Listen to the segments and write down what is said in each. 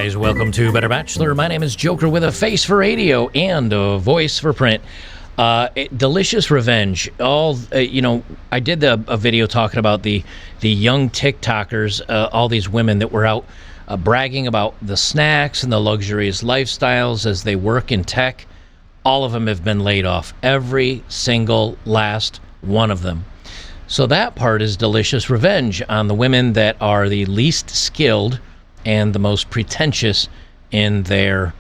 guys, welcome to Better Bachelor. My name is Joker with a face for radio and a voice for print. Delicious revenge. I did a video talking about the young TikTokers, all these women that were out bragging about the snacks and the luxurious lifestyles as they work in tech. All of them have been laid off. Every single last one of them. So that part is delicious revenge on the women that are the least skilled and the most pretentious in their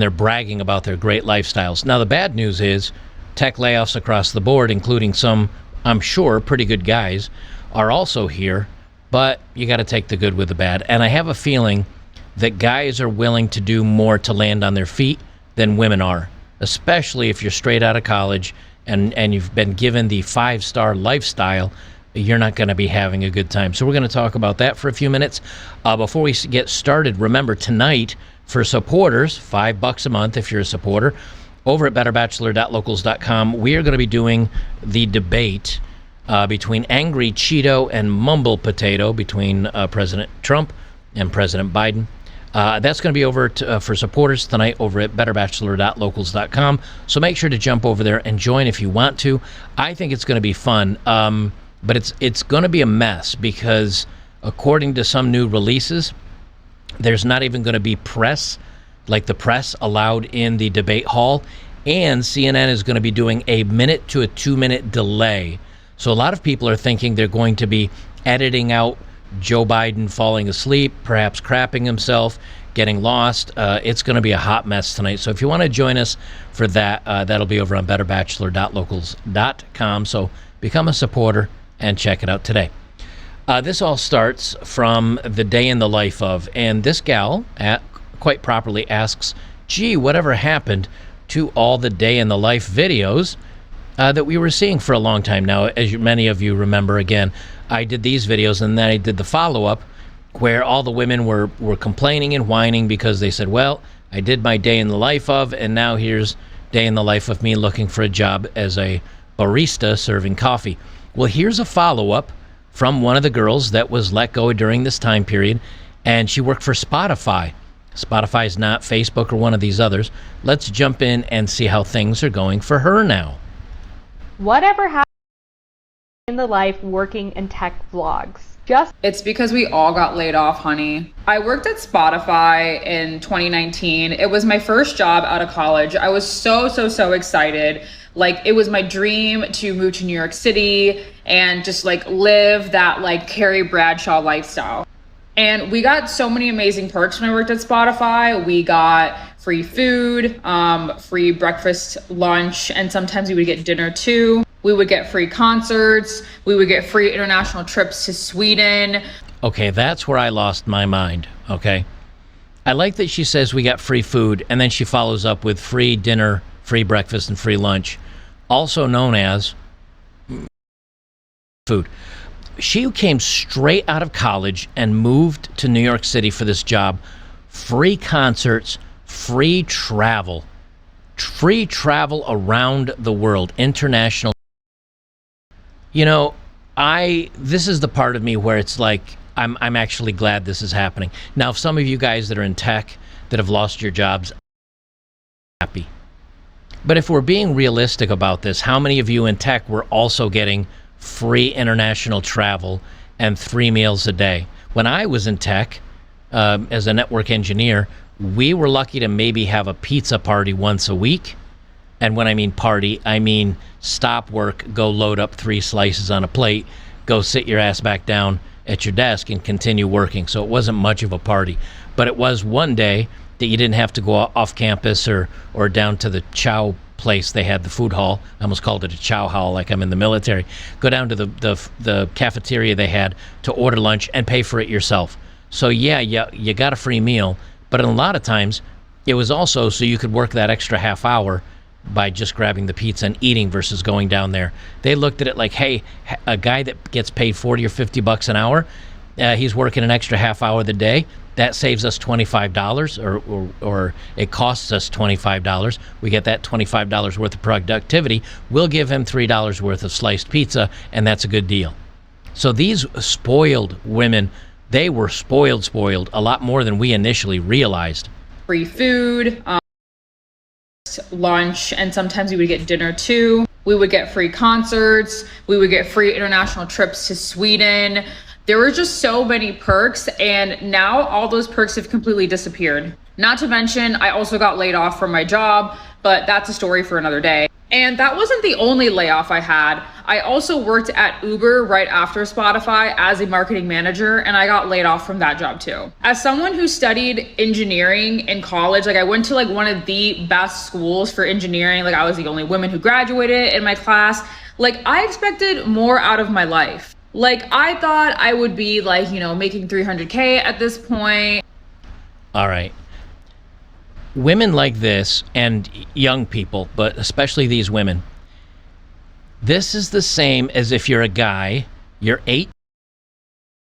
bragging about their great lifestyles. Now, the bad news is tech layoffs across the board, including some, I'm sure, pretty good guys, are also here, but you got to take the good with the bad. And I have a feeling that guys are willing to do more to land on their feet than women are, especially if you're straight out of college and you've been given the 5-star lifestyle. You're not going to be having a good time. So we're going to talk about that for a few minutes. Before we get started, remember tonight for supporters, $5 a month if you're a supporter, over at betterbachelor.locals.com, we are going to be doing the debate between Angry Cheeto and Mumble Potato between President Trump and President Biden. That's going to be over for supporters tonight over at betterbachelor.locals.com. So make sure to jump over there and join if you want to. I think it's going to be fun. But it's going to be a mess because according to some new releases, there's not even going to be press, like the press allowed in the debate hall, and CNN is going to be doing a 1 to 2 minute delay. So a lot of people are thinking they're going to be editing out Joe Biden falling asleep, perhaps crapping himself, getting lost. It's going to be a hot mess tonight. So if you want to join us for that, that'll be over on betterbachelor.locals.com. So become a supporter and check it out today. This all starts from the day in the life of, and this gal quite properly asks, gee, whatever happened to all the day in the life videos that we were seeing for a long time now? As many of you remember, again, I did these videos and then I did the follow-up where all the women were complaining and whining because they said, well, I did my day in the life of, and now here's day in the life of me looking for a job as a barista serving coffee. Well, here's a follow-up from one of the girls that was let go during this time period, and she worked for Spotify. Spotify is not Facebook or one of these others. Let's jump in and see how things are going for her now. Whatever happened in the life working in tech vlogs? It's because we all got laid off, honey. I worked at Spotify in 2019. It was my first job out of college. I was so excited. Like, it was my dream to move to New York City and just like live that like Carrie Bradshaw lifestyle. And we got so many amazing perks when I worked at Spotify. We got free food, free breakfast, lunch, and sometimes we would get dinner too. We would get free concerts. We would get free international trips to Sweden. Okay, that's where I lost my mind, okay? I like that she says we got free food, and then she follows up with free dinner, free breakfast, and free lunch, also known as food. She came straight out of college and moved to New York City for this job. Free concerts, free travel around the world, international. You know, this is the part of me where it's like, I'm actually glad this is happening. Now, if some of you guys that are in tech that have lost your jobs, I'm happy. But if we're being realistic about this, how many of you in tech were also getting free international travel and 3 meals a day? When I was in tech, as a network engineer, we were lucky to maybe have a pizza party once a week. And when I mean party, I mean stop work, go load up 3 slices on a plate, go sit your ass back down at your desk and continue working. So it wasn't much of a party. But it was one day that you didn't have to go off campus or down to the chow place. They had the food hall. I almost called it a chow hall like I'm in the military. Go down to the cafeteria they had to order lunch and pay for it yourself. So yeah, you got a free meal. But a lot of times it was also so you could work that extra half hour by just grabbing the pizza and eating versus going down there. They looked at it like, hey, a guy that gets paid $40 or $50 an hour, he's working an extra half hour of the day. That saves us $25 or it costs us $25. We get that $25 worth of productivity. We'll give him $3 worth of sliced pizza, and that's a good deal. So these spoiled women They were spoiled a lot more than we initially realized. Free food, lunch, and sometimes we would get dinner too. We would get free concerts. We would get free international trips to Sweden. There were just so many perks, and now all those perks have completely disappeared. Not to mention, I also got laid off from my job, but that's a story for another day. And that wasn't the only layoff I had. I also worked at Uber right after Spotify as a marketing manager, and I got laid off from that job too. As someone who studied engineering in college, like I went to like one of the best schools for engineering. Like I was the only woman who graduated in my class. Like I expected more out of my life. Like I thought I would be like, making 300K at this point. All right. Women like this, and young people, but especially these women, this is the same as if you're a guy, you're 8,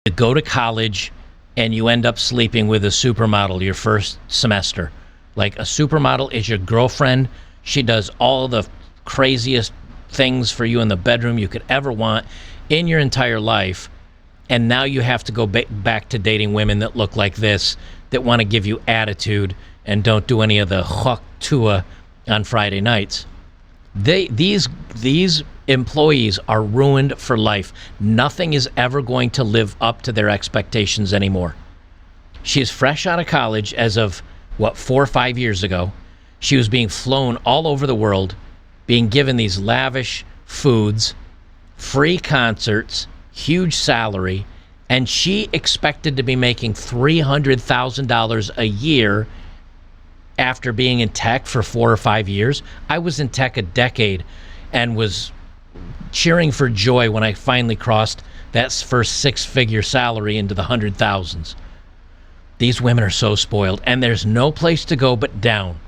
you go to college, and you end up sleeping with a supermodel your first semester. Like a supermodel is your girlfriend. She does all the craziest things for you in the bedroom you could ever want in your entire life. And now you have to go back to dating women that look like this, that want to give you attitude and don't do any of the chok tua on Friday nights. These employees are ruined for life. Nothing is ever going to live up to their expectations anymore. She is fresh out of college as of, 4 or 5 years ago. She was being flown all over the world, being given these lavish foods, free concerts, huge salary, and she expected to be making $300,000 a year after being in tech for 4 or 5 years. I was in tech a decade and was cheering for joy when I finally crossed that first 6-figure salary into the 100,000s. These women are so spoiled, and there's no place to go but down.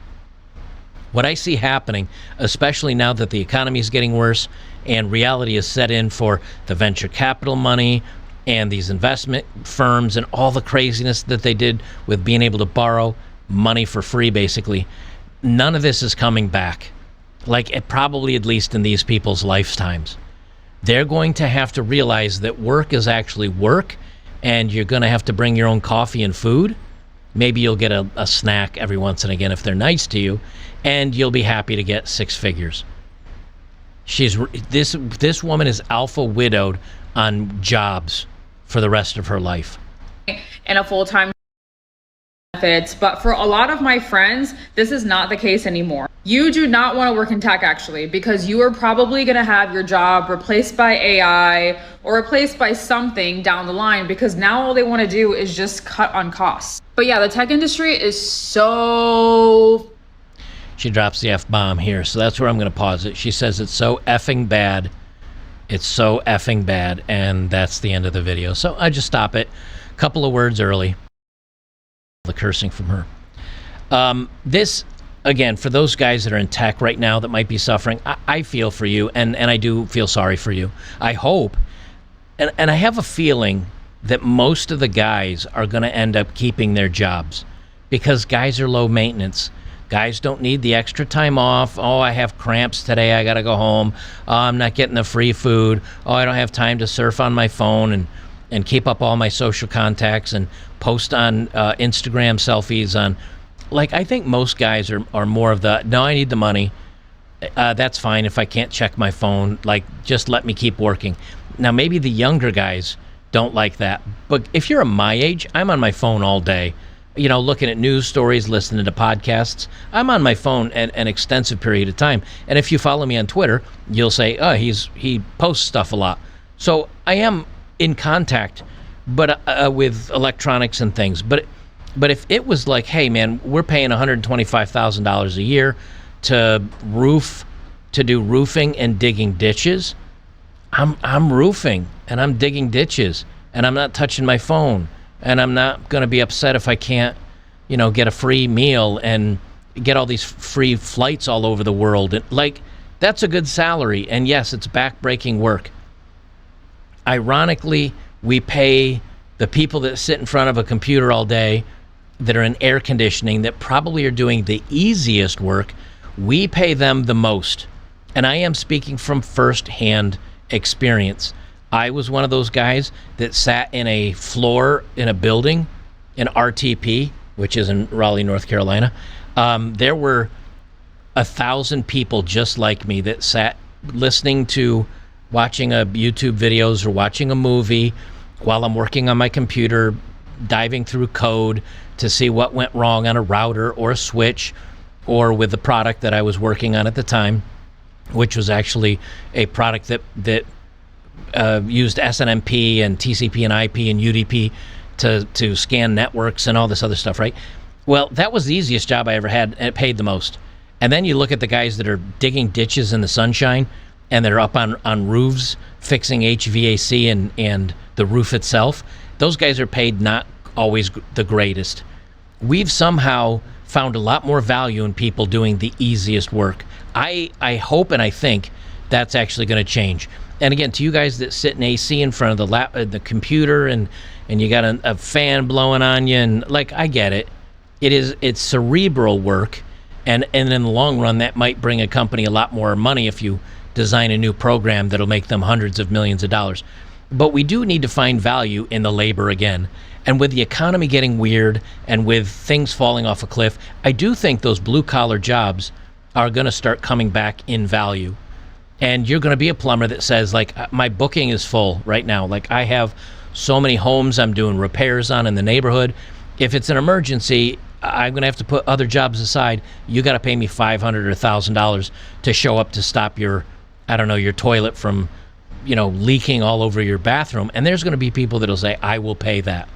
What I see happening, especially now that the economy is getting worse and reality is set in for the venture capital money and these investment firms and all the craziness that they did with being able to borrow money for free, basically, none of this is coming back. Like, it probably, at least in these people's lifetimes. They're going to have to realize that work is actually work, and you're going to have to bring your own coffee and food. Maybe you'll get a snack every once and again if they're nice to you, and you'll be happy to get 6 figures. This woman is alpha widowed on jobs for the rest of her life. And a full-time benefits, but for a lot of my friends, this is not the case anymore. You do not want to work in tech, actually, because you are probably going to have your job replaced by AI or replaced by something down the line, because now all they want to do is just cut on costs. But yeah, the tech industry is so... She drops the F-bomb here, so that's where I'm going to pause it. She says it's so effing bad. It's so effing bad, and that's the end of the video. So I just stop it. Couple of words early. The cursing from her. This, again, for those guys that are in tech right now that might be suffering, I feel for you, and I do feel sorry for you. I hope, and I have a feeling that most of the guys are going to end up keeping their jobs, because guys are low maintenance. Guys don't need the extra time off. Oh, I have cramps today, I gotta go home. Oh, I'm not getting the free food. Oh, I don't have time to surf on my phone and keep up all my social contacts and post on Instagram selfies on... Like, I think most guys are more of the, no, I need the money. That's fine if I can't check my phone. Like, just let me keep working. Now, maybe the younger guys don't like that. But if you're my age, I'm on my phone all day. Looking at news stories, listening to podcasts. I'm on my phone an extensive period of time. And if you follow me on Twitter, you'll say, oh, he posts stuff a lot. So I am in contact, but with electronics and things. But if it was like, hey, man, we're paying $125,000 a year to do roofing and digging ditches, I'm roofing and I'm digging ditches and I'm not touching my phone. And I'm not going to be upset if I can't, get a free meal and get all these free flights all over the world. And, like, that's a good salary. And yes, it's back-breaking work. Ironically, we pay the people that sit in front of a computer all day, that are in air conditioning, that probably are doing the easiest work. We pay them the most. And I am speaking from first-hand experience. I was one of those guys that sat in a floor in a building in RTP, which is in Raleigh, North Carolina. There were 1,000 people just like me that sat listening to, watching YouTube videos or watching a movie while I'm working on my computer, diving through code to see what went wrong on a router or a switch or with the product that I was working on at the time, which was actually a product that used SNMP and TCP and IP and UDP to scan networks and all this other stuff, right? Well, that was the easiest job I ever had, and it paid the most. And then you look at the guys that are digging ditches in the sunshine, and they're up on roofs fixing HVAC and the roof itself. Those guys are paid not always the greatest. We've somehow found a lot more value in people doing the easiest work. I hope and I think that's actually going to change. And again, to you guys that sit in AC in front of the computer and you got a fan blowing on you, and like, I get it. It's cerebral work, and in the long run, that might bring a company a lot more money if you design a new program that'll make them hundreds of millions of dollars. But we do need to find value in the labor again. And with the economy getting weird and with things falling off a cliff, I do think those blue-collar jobs are going to start coming back in value. And you're going to be a plumber that says, like, my booking is full right now. Like, I have so many homes I'm doing repairs on in the neighborhood. If it's an emergency, I'm going to have to put other jobs aside. You got to pay me $500 or $1,000 to show up to stop your toilet from, leaking all over your bathroom. And there's going to be people that'll say, I will pay that.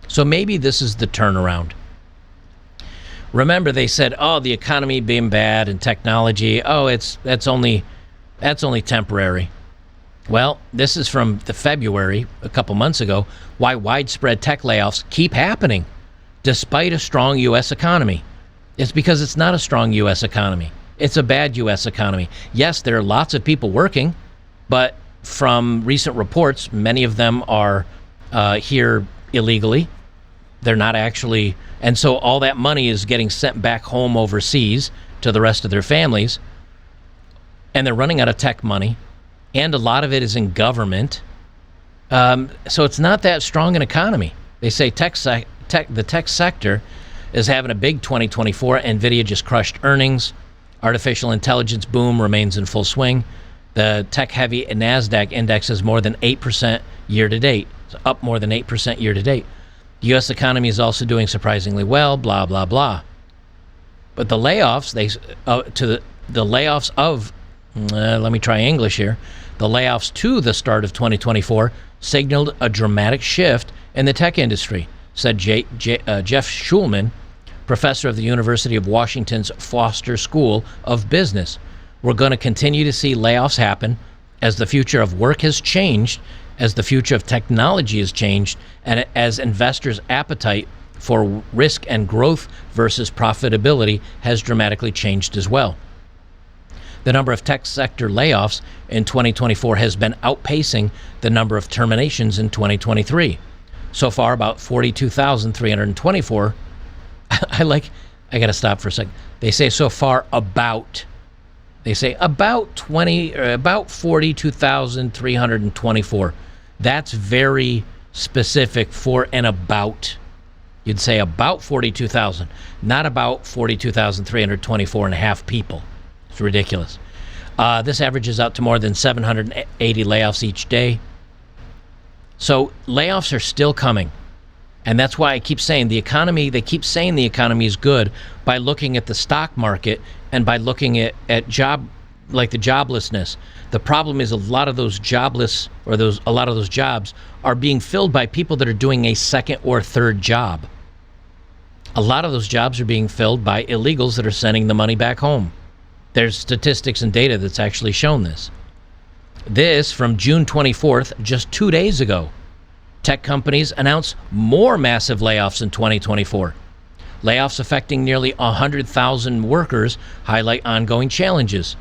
So maybe this is the turnaround. Remember, they said, the economy being bad and technology, that's only temporary. Well, this is from the February, a couple months ago, why widespread tech layoffs keep happening despite a strong U.S. economy. It's because it's not a strong U.S. economy. It's a bad U.S. economy. Yes, there are lots of people working, but from recent reports, many of them are here illegally. They're not actually, and so all that money is getting sent back home overseas to the rest of their families, and they're running out of tech money, and a lot of it is in government. So it's not that strong an economy. They say the tech sector is having a big 2024. NVIDIA just crushed earnings. Artificial intelligence boom remains in full swing. The tech-heavy NASDAQ index is more than 8% year-to-date. It's up more than 8% year-to-date. The U.S. economy is also doing surprisingly well, blah, blah, blah. But the layoffs, let me try English here. The layoffs to the start of 2024 signaled a dramatic shift in the tech industry, said Jeff Schulman, professor of the University of Washington's Foster School of Business. We're going to continue to see layoffs happen as the future of work has changed, as the future of technology has changed, and as investors' appetite for risk and growth versus profitability has dramatically changed as well. The number of tech sector layoffs in 2024 has been outpacing the number of terminations in 2023. So far, about 42,324. I got to stop for a second. They say so far about 42,324. That's very specific for an about. You'd say about 42,000, not about 42,324 and a half people. It's ridiculous. This averages out to more than 780 layoffs each day. So layoffs are still coming. And that's why I keep saying they keep saying the economy is good by looking at the stock market and by looking at the joblessness. The problem is a lot of those jobs are being filled by people that are doing a second or third job. A lot of those jobs are being filled by illegals that are sending the money back home. There's statistics and data that's actually shown this. This from June 24th, just 2 days ago. Tech companies announced more massive layoffs in 2024. Layoffs affecting nearly 100,000 workers highlight ongoing challenges.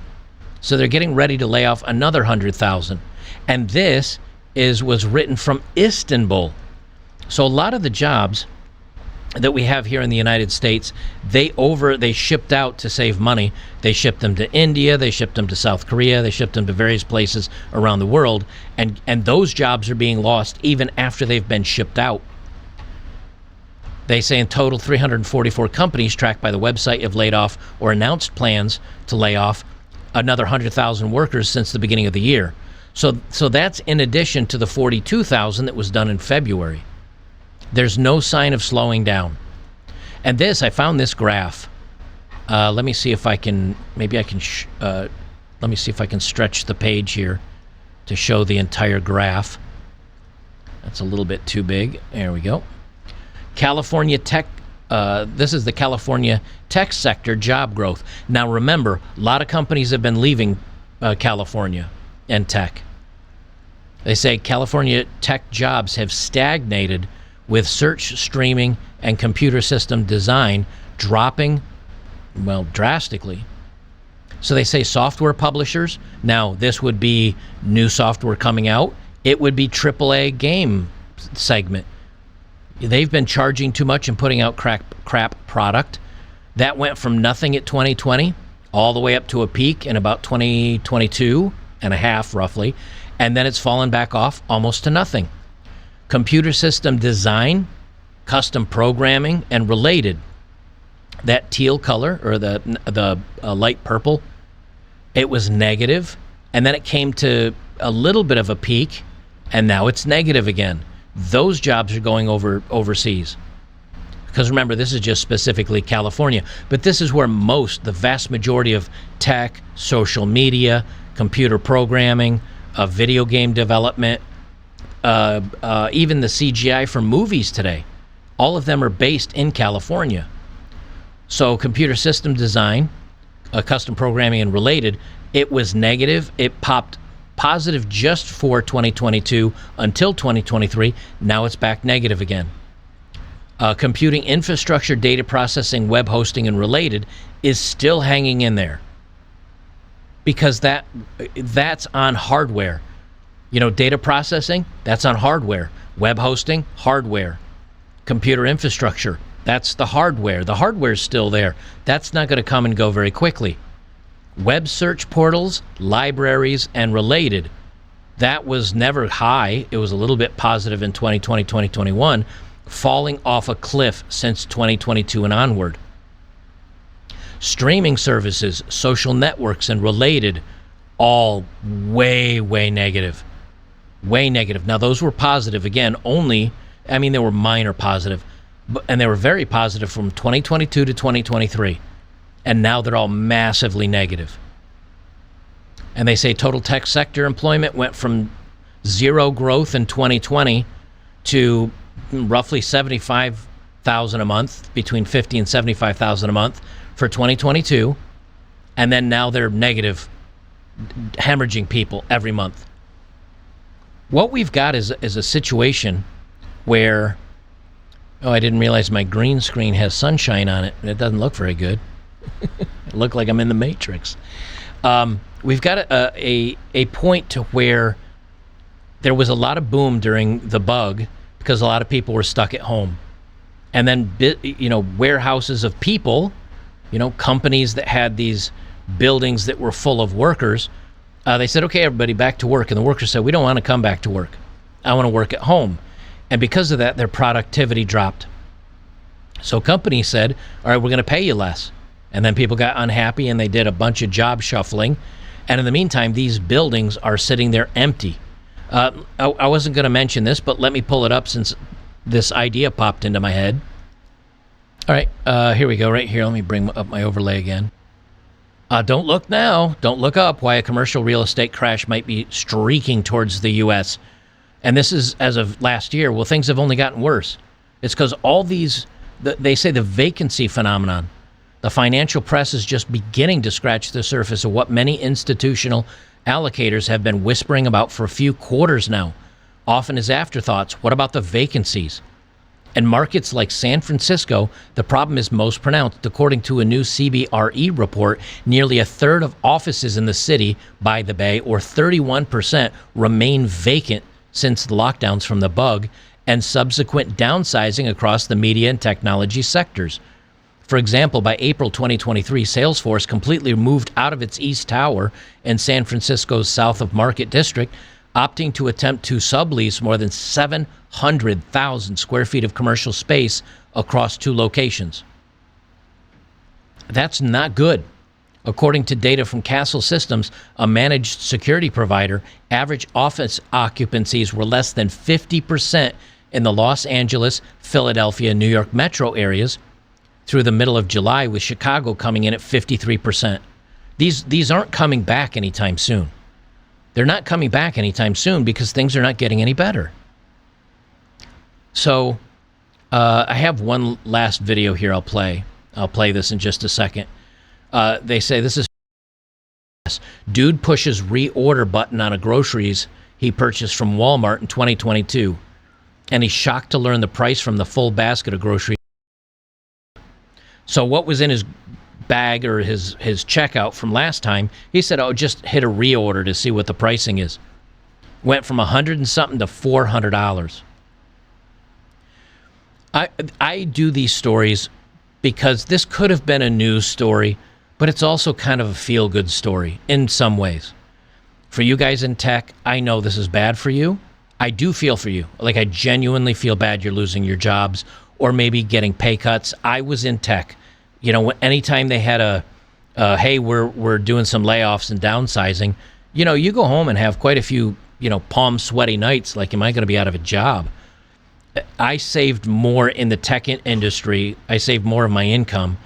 So they're getting ready to lay off another 100,000. And this was written from Istanbul. So a lot of the jobs that we have here in the United States, they shipped out to save money. They shipped them to India, they shipped them to South Korea, they shipped them to various places around the world, and those jobs are being lost even after they've been shipped out. They say in total 344 companies tracked by the website have laid off or announced plans to lay off another 100,000 workers since the beginning of the year. So that's in addition to the 42,000 that was done in February. There's no sign of slowing down. And I found this graph. Let me see if I can, let me see if I can stretch the page here to show the entire graph. That's a little bit too big. There we go. California tech, this is the California tech sector job growth. Now remember, a lot of companies have been leaving California and tech. They say California tech jobs have stagnated with search, streaming, and computer system design dropping, well, drastically. So they say software publishers, now this would be new software coming out, it would be AAA game segment. They've been charging too much and putting out crap product. That went from nothing at 2020 all the way up to a peak in about 2022 and a half roughly, and then it's fallen back off almost to nothing. Computer system design, custom programming, and related, that teal color or the light purple, it was negative, and then it came to a little bit of a peak, and now it's negative again. Those jobs are going overseas. Because remember, this is just specifically California, but this is where the vast majority of tech, social media, computer programming, video game development, even the CGI for movies today, all of them are based in California. So computer system design, custom programming, and related, it was negative. It popped positive just for 2022 until 2023. Now it's back negative again. Computing infrastructure, data processing, web hosting, and related is still hanging in there because that's on hardware. You know, data processing, that's on hardware. Web hosting, hardware. Computer infrastructure, that's the hardware. The hardware's still there. That's not going to come and go very quickly. Web search portals, libraries, and related, that was never high. It was a little bit positive in 2020, 2021, falling off a cliff since 2022 and onward. Streaming services, social networks, and related, all way, way negative. Way negative. Now, those were positive. Again, they were minor positive, and they were very positive from 2022 to 2023. And now they're all massively negative. And they say total tech sector employment went from zero growth in 2020 to roughly 75,000 a month, between 50 and 75,000 a month for 2022. And then now they're negative, hemorrhaging people every month. What we've got is a situation where, I didn't realize my green screen has sunshine on it. It doesn't look very good. It looked like I'm in the Matrix. We've got a point to where there was a lot of boom during the bug because a lot of people were stuck at home. And then, warehouses of people, companies that had these buildings that were full of workers, they said, okay, everybody back to work. And the workers said, we don't want to come back to work. I want to work at home. And because of that, their productivity dropped. So companies said, all right, we're going to pay you less. And then people got unhappy and they did a bunch of job shuffling. And in the meantime, these buildings are sitting there empty. I wasn't going to mention this, but let me pull it up since this idea popped into my head. All right, here we go, right here. Let me bring up my overlay again. Don't look now. Don't look up why a commercial real estate crash might be streaking towards the U.S. And this is as of last year. Well, things have only gotten worse. It's because all these, they say the vacancy phenomenon. The financial press is just beginning to scratch the surface of what many institutional allocators have been whispering about for a few quarters now, often as afterthoughts. What about the vacancies? In markets like San Francisco, the problem is most pronounced. According to a new CBRE report, nearly a third of offices in the city by the Bay, or 31%, remain vacant since the lockdowns from the bug, and subsequent downsizing across the media and technology sectors. For example, by April 2023, Salesforce completely moved out of its East Tower in San Francisco's South of Market District, opting to attempt to sublease more than 700,000 square feet of commercial space across 2 locations. That's not good. According to data from Castle Systems, a managed security provider, average office occupancies were less than 50% in the Los Angeles, Philadelphia, New York metro areas through the middle of July, with Chicago coming in at 53%. These aren't coming back anytime soon. They're not coming back anytime soon because things are not getting any better. So I have one last video here I'll play. I'll play this in just a second. They say this is... Dude pushes reorder button on a groceries he purchased from Walmart in 2022, and he's shocked to learn the price from the full basket of groceries. So what was in his bag or his checkout from last time, he said, oh, just hit a reorder to see what the pricing is. Went from $100 and something to $400. I do these stories because this could have been a news story, but it's also kind of a feel-good story in some ways. For you guys in tech, I know this is bad for you. I do feel for you. Like, I genuinely feel bad you're losing your jobs or maybe getting pay cuts. I was in tech. You know, anytime they had hey, we're doing some layoffs and downsizing, you know, you go home and have quite a few, you know, palm sweaty nights like, am I going to be out of a job? I saved more in the tech industry. I saved more of my income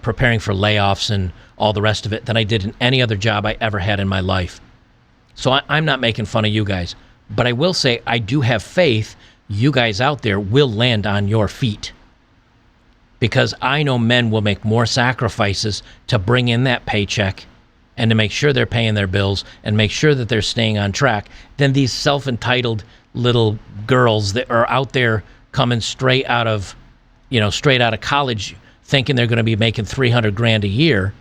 preparing for layoffs and all the rest of it than I did in any other job I ever had in my life. So I'm not making fun of you guys, but I will say I do have faith you guys out there will land on your feet, because I know men will make more sacrifices to bring in that paycheck and to make sure they're paying their bills and make sure that they're staying on track than these self-entitled little girls that are out there coming straight out of college, thinking they're going to be making $300,000 a year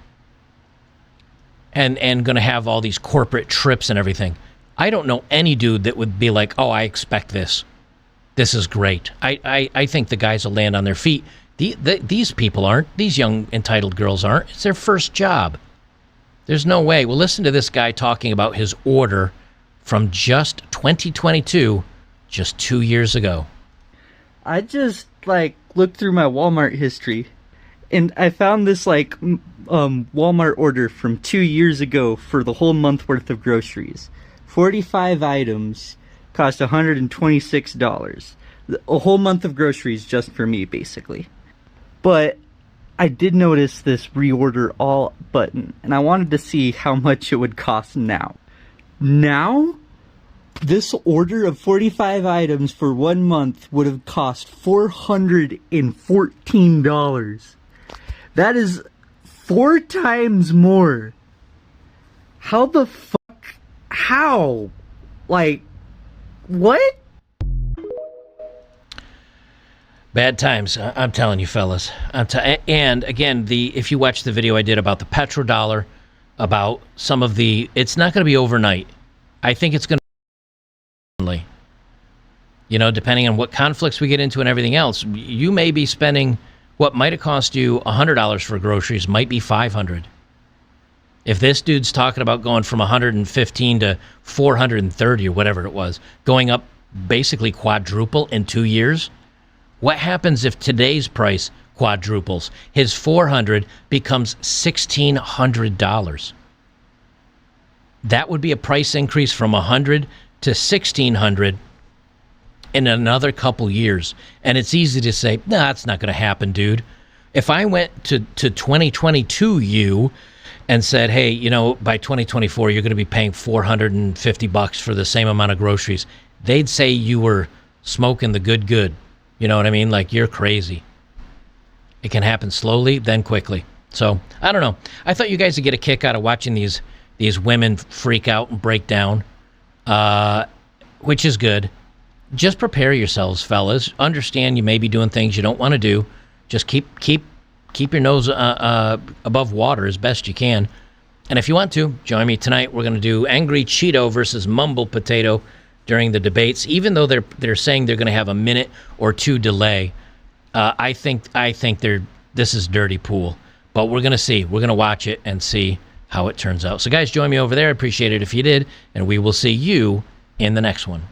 and going to have all these corporate trips and everything. I don't know any dude that would be like, oh, I expect this. This is great. I think the guys will land on their feet. These people aren't. These young entitled girls aren't. It's their first job. There's no way. Well, listen to this guy talking about his order from just 2022, just 2 years ago. I just looked through my Walmart history, and I found this Walmart order from 2 years ago for the whole month worth of groceries. 45 items, cost $126. A whole month of groceries just for me, basically. But I did notice this reorder all button, and I wanted to see how much it would cost now. Now, this order of 45 items for 1 month would have cost $414. That is 4 times more. How the fuck? How? Like, what? Bad times, I'm telling you, fellas. And again, if you watch the video I did about the petrodollar, about some of it's not going to be overnight. I think it's going to, you know, depending on what conflicts we get into and everything else, you may be spending what might have cost you $100 for groceries might be $500. If this dude's talking about going from 115 to 430 or whatever it was, going up basically quadruple in 2 years. What happens if today's price quadruples? His $400 becomes $1,600. That would be a price increase from $100 to $1,600 in another couple years. And it's easy to say, nah, that's not going to happen, dude. If I went to 2022 you and said, hey, you know, by 2024, you're going to be paying $450 for the same amount of groceries, they'd say you were smoking the good. You know what I mean? Like, you're crazy. It can happen slowly, then quickly. So, I don't know. I thought you guys would get a kick out of watching these women freak out and break down, which is good. Just prepare yourselves, fellas. Understand you may be doing things you don't want to do. Just keep your nose above water as best you can. And if you want to, join me tonight. We're going to do Angry Cheeto versus Mumble Potato. during the debates, even though they're saying they're going to have a minute or two delay. I think this is dirty pool, but we're going to see. We're going to watch it and see how it turns out. So guys, join me over there. I appreciate it if you did, and we will see you in the next one.